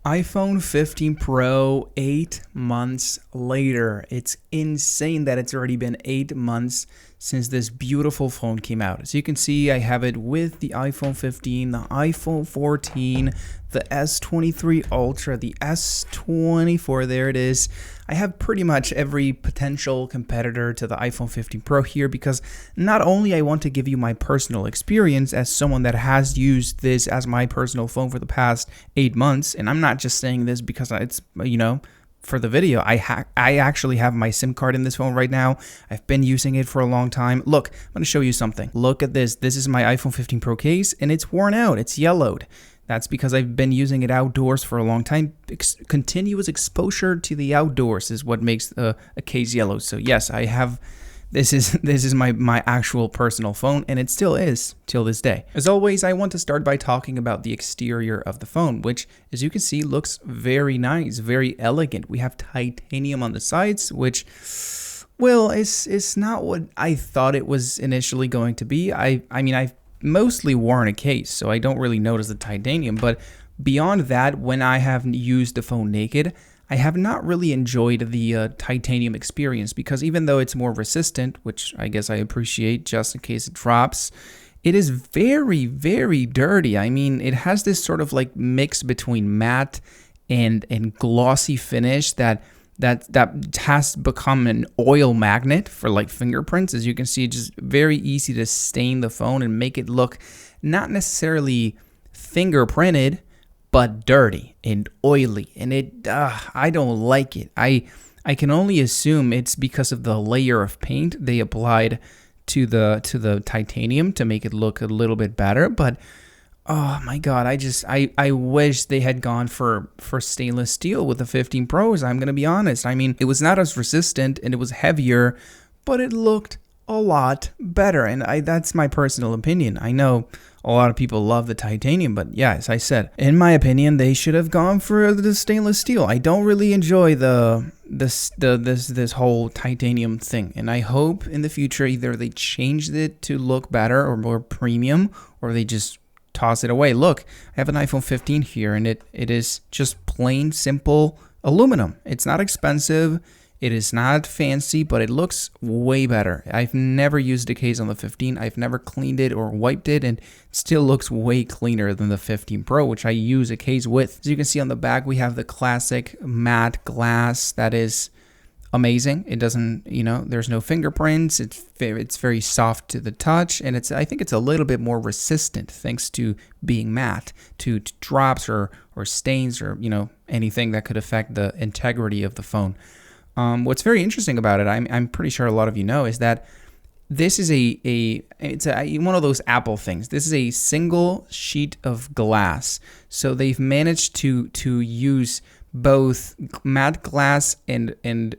iPhone 15 Pro 8 months later. It's insane that it's already been 8 months since this beautiful phone came out. As you can see, I have it with the iPhone 15, the iPhone 14, the S23 Ultra, the S24, there it is. I have pretty much every potential competitor to the iPhone 15 Pro here because not only I want to give you my personal experience as someone that has used this as my personal phone for the past 8 months, and I'm not just saying this because it's, for the video. I actually have my SIM card in this phone right now. I've been using it for a long time. Look, I'm going to show you something. Look at this. This is my iPhone 15 Pro case, and it's worn out. It's yellowed. That's because I've been using it outdoors for a long time. Continuous exposure to the outdoors is what makes a case yellow. So yes, I have. This is my actual personal phone, and it still is till this day. As always, I want to start by talking about the exterior of the phone, which, as you can see, looks very nice, very elegant. We have titanium on the sides, which, well, it's not what I thought it was initially going to be. I mean, I've mostly worn a case, so I don't really notice the titanium, but beyond that, when I have used the phone naked, I have not really enjoyed the titanium experience because even though it's more resistant, which I guess I appreciate just in case it drops, it is very, very dirty. I mean, it has this sort of like mix between matte and glossy finish that has become an oil magnet for like fingerprints. As you can see, it's just very easy to stain the phone and make it look not necessarily fingerprinted, but dirty and oily, and I don't like it. I can only assume it's because of the layer of paint they applied to the titanium to make it look a little bit better. But oh my god, I wish they had gone for stainless steel with the 15 Pros. I'm gonna be honest. I mean, it was not as resistant and it was heavier, but it looked a lot better, and that's my personal opinion. I know a lot of people love the titanium, but yeah, as I said, in my opinion, they should have gone for the stainless steel. I don't really enjoy this whole titanium thing, and I hope in the future either they changed it to look better or more premium, or they just toss it away. Look, I have an iPhone 15 here, and it is just plain simple aluminum. It's not expensive. It is not fancy, but it looks way better. I've never used a case on the 15. I've never cleaned it or wiped it, and it still looks way cleaner than the 15 Pro, which I use a case with. As you can see on the back, we have the classic matte glass that is amazing. It doesn't, there's no fingerprints. It's very soft to the touch, and I think it's a little bit more resistant thanks to being matte to drops or stains or, anything that could affect the integrity of the phone. What's very interesting about it, I'm pretty sure a lot of you know, is that this is it's one of those Apple things. This is a single sheet of glass. So they've managed to use both matte glass and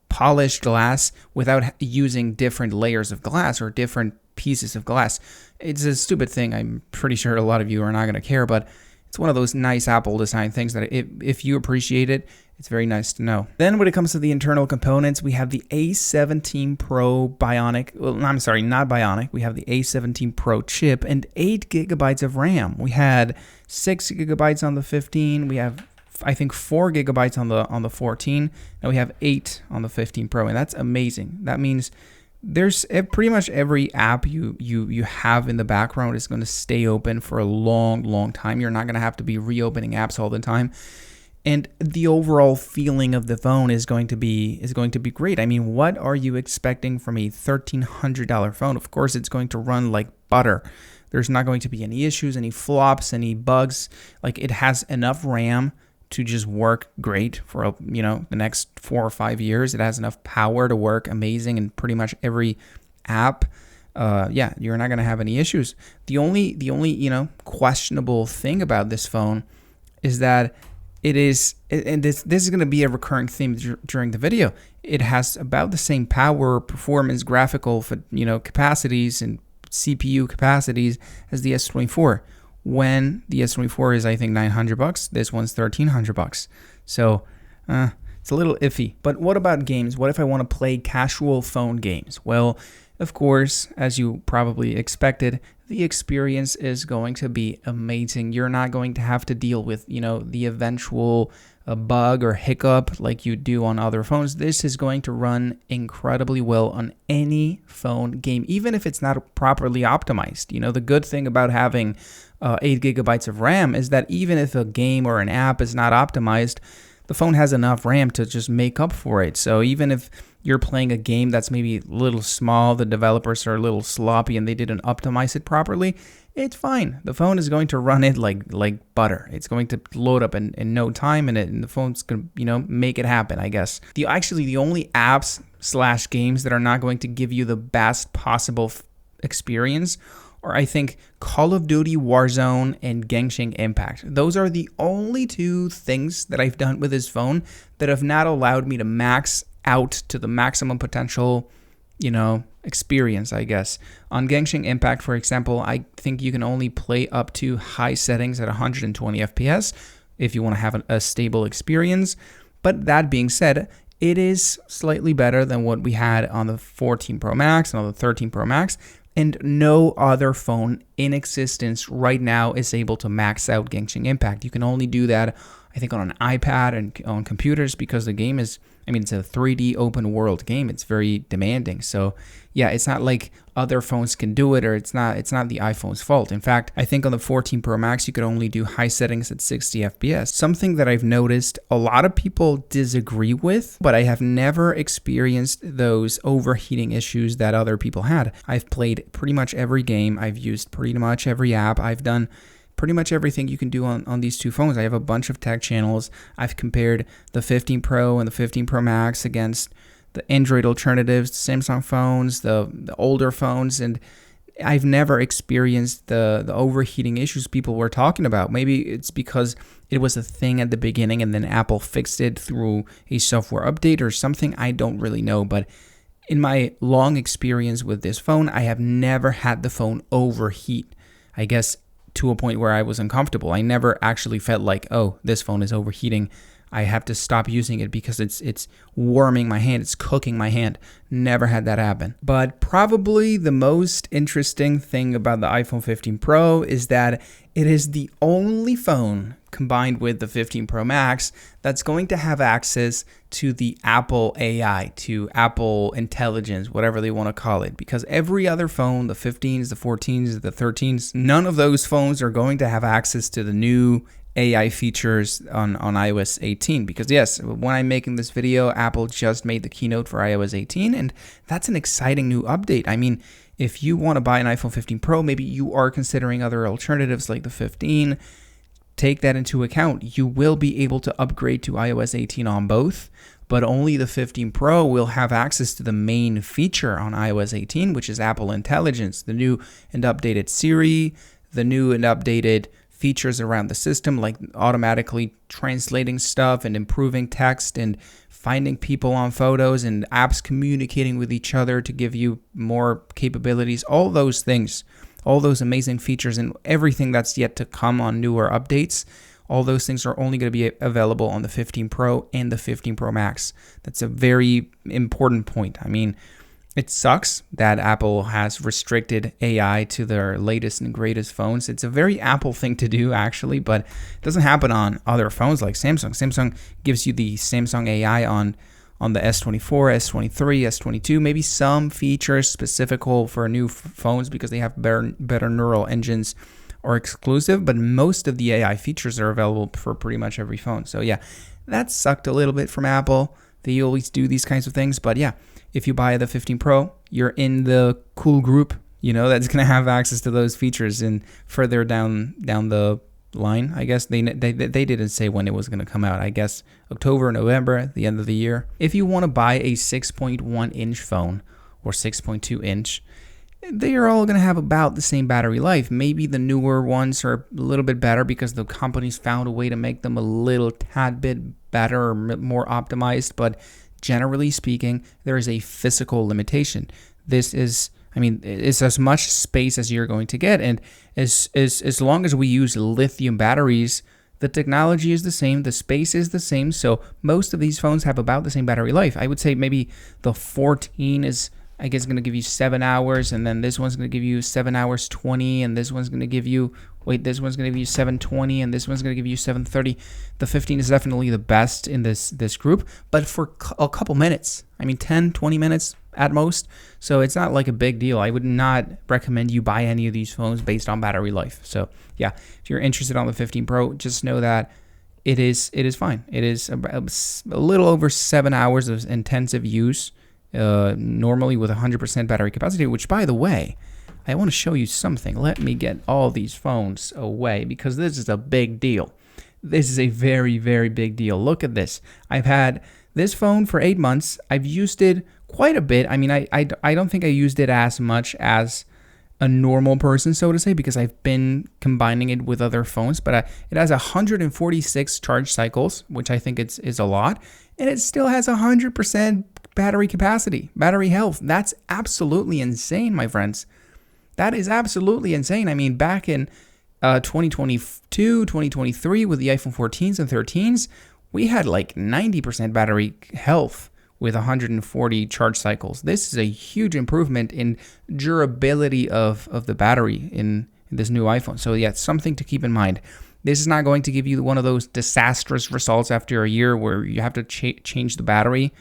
polished glass without using different layers of glass or different pieces of glass. It's a stupid thing. I'm pretty sure a lot of you are not going to care, but it's one of those nice Apple design things that if you appreciate it, it's very nice to know. Then when it comes to the internal components, we have the A17 Pro Bionic. Well, I'm sorry, not Bionic. We have the A17 Pro chip and 8 gigabytes of RAM. We had 6 gigabytes on the 15. We have, I think, 4 gigabytes on the 14. And we have 8 on the 15 Pro. And that's amazing. That means there's pretty much every app you have in the background is going to stay open for a long time. You're not going to have to be reopening apps all the time. And the overall feeling of the phone is going to be great. I mean, what are you expecting from a $1,300 phone? Of course, it's going to run like butter. There's not going to be any issues, any flops, any bugs. Like, it has enough RAM to just work great for the next 4 or 5 years. It has enough power to work amazing in pretty much every app. Yeah, you're not going to have any issues. The only questionable thing about this phone is that it is, and this is going to be a recurring theme during the video. It has about the same power, performance, graphical, capacities and CPU capacities as the S24. When the S24 is, I think, $900, this one's $1,300. So it's a little iffy. But what about games? What if I want to play casual phone games? Well, Of course, as you probably expected, the experience is going to be amazing. You're not going to have to deal with, the eventual bug or hiccup like you do on other phones. This is going to run incredibly well on any phone game, even if it's not properly optimized. The good thing about having 8 gigabytes of RAM is that even if a game or an app is not optimized, the phone has enough RAM to just make up for it. So even if you're playing a game that's maybe a little small, the developers are a little sloppy and they didn't optimize it properly, it's fine. The phone is going to run it like butter. It's going to load up in no time, and the phone's going to, make it happen, I guess. The only apps / games that are not going to give you the best possible experience are, I think, Call of Duty Warzone and Genshin Impact. Those are the only two things that I've done with this phone that have not allowed me to max out to the maximum potential, experience, I guess. On Genshin Impact, for example, I think you can only play up to high settings at 120 FPS if you want to have a stable experience. But that being said, it is slightly better than what we had on the 14 Pro Max and on the 13 Pro Max. And no other phone in existence right now is able to max out Genshin Impact. You can only do that, I think, on an iPad and on computers because the game is, it's a 3D open world game. It's very demanding. So yeah, it's not like other phones can do it, or it's not the iPhone's fault. In fact, I think on the 14 Pro Max, you could only do high settings at 60 FPS. Something that I've noticed a lot of people disagree with, but I have never experienced those overheating issues that other people had. I've played pretty much every game. I've used pretty much every app. I've done pretty much everything you can do on these two phones. I have a bunch of tech channels. I've compared the 15 Pro and the 15 Pro Max against the Android alternatives, the Samsung phones, the older phones, and I've never experienced the overheating issues people were talking about. Maybe it's because it was a thing at the beginning and then Apple fixed it through a software update or something. I don't really know, but in my long experience with this phone, I have never had the phone overheat. I guess to a point where I was uncomfortable. I never actually felt like, oh, this phone is overheating. I have to stop using it because it's warming my hand, it's cooking my hand. Never had that happen. But probably the most interesting thing about the iPhone 15 Pro is that it is the only phone combined with the 15 Pro Max that's going to have access to the Apple AI, to Apple Intelligence, whatever they want to call it. Because every other phone, the 15s, the 14s, the 13s, none of those phones are going to have access to the new AI features on iOS 18. Because yes, when I'm making this video, Apple just made the keynote for iOS 18, and that's an exciting new update. If you want to buy an iPhone 15 Pro, maybe you are considering other alternatives like the 15, take that into account. You will be able to upgrade to iOS 18 on both, but only the 15 Pro will have access to the main feature on iOS 18, which is Apple Intelligence, the new and updated Siri, the new and updated features around the system, like automatically translating stuff and improving text and finding people on photos and apps communicating with each other to give you more capabilities. All those things, all those amazing features and everything that's yet to come on newer updates, all those things are only going to be available on the 15 Pro and the 15 Pro Max. That's a very important point. It sucks that Apple has restricted AI to their latest and greatest phones. It's a very Apple thing to do, actually, but it doesn't happen on other phones like Samsung. Samsung gives you the Samsung AI on the S24, S23, S22, maybe some features specific for new phones because they have better neural engines or exclusive, but most of the AI features are available for pretty much every phone. So yeah, that sucked a little bit from Apple. They always do these kinds of things, but yeah, if you buy the 15 Pro, you're in the cool group, that's going to have access to those features. And further down the line, I guess they didn't say when it was going to come out. I guess October, November, the end of the year. If you want to buy a 6.1 inch phone or 6.2 inch, they are all going to have about the same battery life. Maybe the newer ones are a little bit better because the companies found a way to make them a little tad bit better or more optimized, but generally speaking, there is a physical limitation. This is, it's as much space as you're going to get, and as long as we use lithium batteries, the technology is the same, the space is the same, so most of these phones have about the same battery life. I would say maybe the 14 is I guess, going to give you 7 hours, and then this one's going to give you 7 hours 20, and this one's going to give you, this one's going to give you 7:20, and this one's going to give you 7:30. The 15 is definitely the best in this group, but for a couple minutes. I mean, 10, 20 minutes at most. So it's not like a big deal. I would not recommend you buy any of these phones based on battery life. So yeah, if you're interested on the 15 Pro, just know that it is fine. It is a little over 7 hours of intensive use. Normally with 100% battery capacity, which, by the way, I want to show you something. Let me get all these phones away because this is a big deal. This is a very, very big deal. Look at this. I've had this phone for 8 months. I've used it quite a bit. I mean, I don't think I used it as much as a normal person, so to say, because I've been combining it with other phones, but it has 146 charge cycles, which I think is a lot, and it still has 100% battery capacity, battery health. That's absolutely insane, my friends. That is absolutely insane. I mean, back in 2022, 2023 with the iPhone 14s and 13s, we had like 90% battery health with 140 charge cycles. This is a huge improvement in durability of the battery in this new iPhone. So yeah, it's something to keep in mind. This is not going to give you one of those disastrous results after a year where you have to change the battery.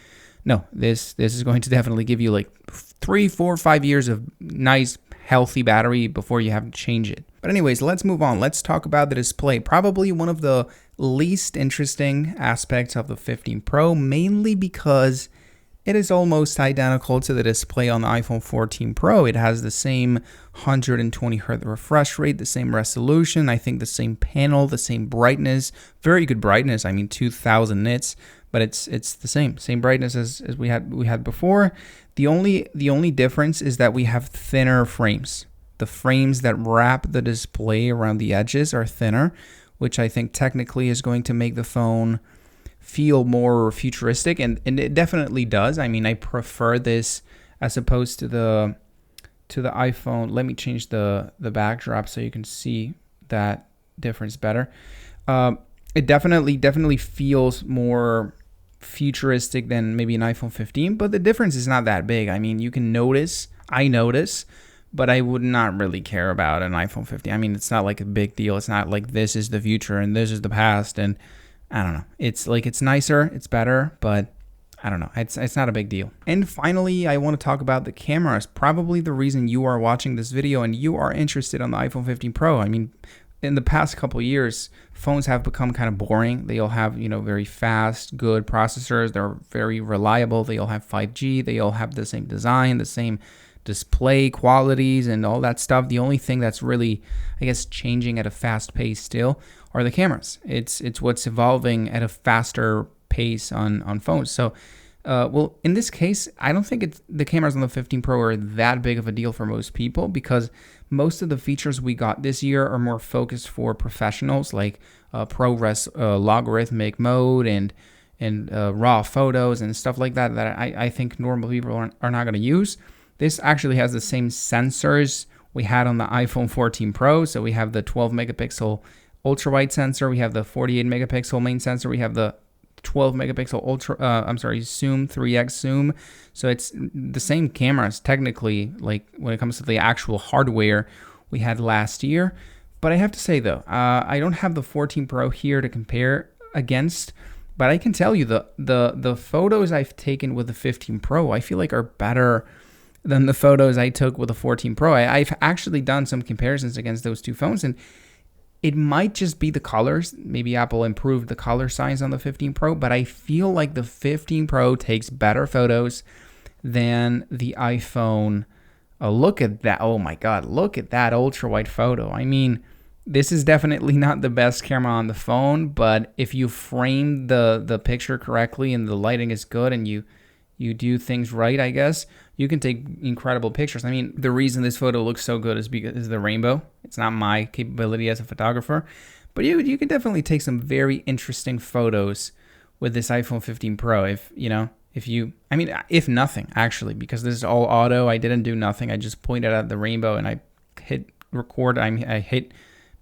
No, this is going to definitely give you like 3, 4, 5 years of nice, healthy battery before you have to change it. But anyways, let's move on. Let's talk about the display. Probably one of the least interesting aspects of the 15 Pro, mainly because it is almost identical to the display on the iPhone 14 Pro. It has the same 120 Hz refresh rate, the same resolution, I think the same panel, the same brightness, very good brightness. I mean, 2000 nits. But it's the same brightness as we had before. The only difference is that we have thinner frames. The frames that wrap the display around the edges are thinner, which I think technically is going to make the phone feel more futuristic, and it definitely does. I mean, I prefer this as opposed to the iPhone. Let me change the backdrop so you can see that difference better. It definitely feels more futuristic than maybe an iPhone 15, but the difference is not that big. I mean, you can notice, I notice, but I would not really care about an iPhone 15. I mean, it's not like a big deal. It's not like this is the future and this is the past, and I don't know. It's like, it's nicer, it's better, but I don't know. It's not a big deal. And finally, I want to talk about the cameras. Probably the reason you are watching this video and you are interested on the iPhone 15 Pro. I mean, in the past couple of years, phones have become kind of boring. They all have, very fast, good processors. They're very reliable. They all have 5G. They all have the same design, the same display qualities and all that stuff. The only thing that's really, I guess, changing at a fast pace still are the cameras. It's what's evolving at a faster pace on phones. So, well, in this case, I don't think the cameras on the 15 Pro are that big of a deal for most people, because most of the features we got this year are more focused for professionals, like ProRes logarithmic mode and raw photos and stuff like that I think normal people are not going to use. This actually has the same sensors we had on the iPhone 14 Pro. So we have the 12 megapixel ultra wide sensor, we have the 48 megapixel main sensor, we have the 12 megapixel zoom, 3x zoom. So it's the same cameras technically, like when it comes to the actual hardware we had last year. But I have to say though, I don't have the 14 Pro here to compare against, but I can tell you the photos I've taken with the 15 Pro, I feel like are better than the photos I took with the 14 Pro. I've actually done some comparisons against those two phones, and it might just be the colors. Maybe Apple improved the color size on the 15 Pro, but I feel like the 15 Pro takes better photos than the iPhone. Look at that. Oh my God, look at that ultra wide photo. I mean, this is definitely not the best camera on the phone, but if you frame the picture correctly and the lighting is good and you do things right, I guess, you can take incredible pictures. I mean, the reason this photo looks so good is because it's the rainbow. It's not my capability as a photographer, but you can definitely take some very interesting photos with this iPhone 15 Pro. If nothing, actually, because this is all auto. I didn't do nothing. I just pointed at the rainbow and I hit record. I hit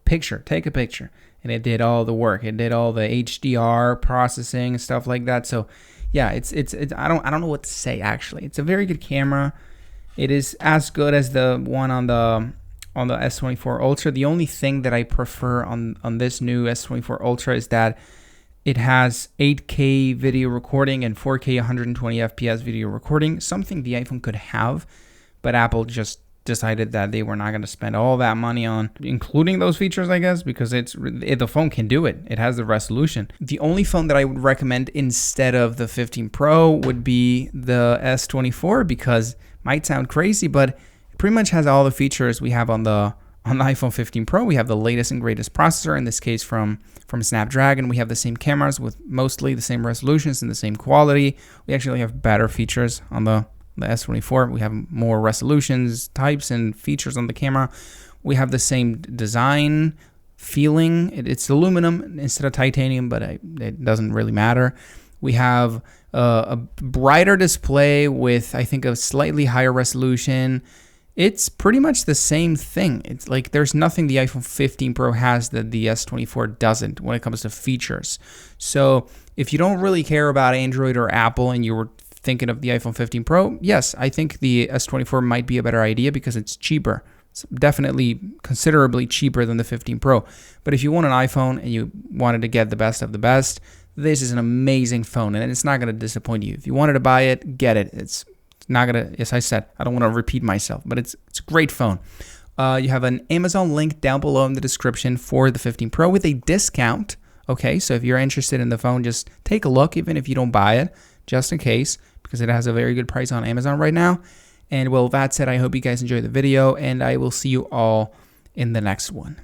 picture, take a picture, and it did all the work. It did all the HDR processing and stuff like that. So yeah, it's I don't know what to say, actually. It's a very good camera. It is as good as the one on the S24 Ultra. The only thing that I prefer on this new S24 Ultra is that it has 8K video recording and 4K 120 FPS video recording, something the iPhone could have, but Apple just decided that they were not going to spend all that money on including those features, I guess, because the phone can do it. It has the resolution. The only phone that I would recommend instead of the 15 Pro would be the S24, because it might sound crazy, but it pretty much has all the features we have on the iPhone 15 Pro. We have the latest and greatest processor, in this case from Snapdragon. We have the same cameras with mostly the same resolutions and the same quality. We actually have better features on the S24. We have more resolutions, types, and features on the camera. We have the same design feeling. It's aluminum instead of titanium, but it doesn't really matter. We have a brighter display with, I think, a slightly higher resolution. It's pretty much the same thing. It's like there's nothing the iPhone 15 Pro has that the S24 doesn't when it comes to features. So if you don't really care about Android or Apple and you were thinking of the iPhone 15 Pro, yes, I think the S24 might be a better idea because it's cheaper. It's definitely considerably cheaper than the 15 Pro. But if you want an iPhone and you wanted to get the best of the best, this is an amazing phone and it's not going to disappoint you. If you wanted to buy it, get it. It's not going to, as I said, I don't want to repeat myself, but it's a great phone. You have an Amazon link down below in the description for the 15 Pro with a discount. Okay, so if you're interested in the phone, just take a look, even if you don't buy it, just in case, because it has a very good price on Amazon right now. And well, that said, I hope you guys enjoyed the video, and I will see you all in the next one.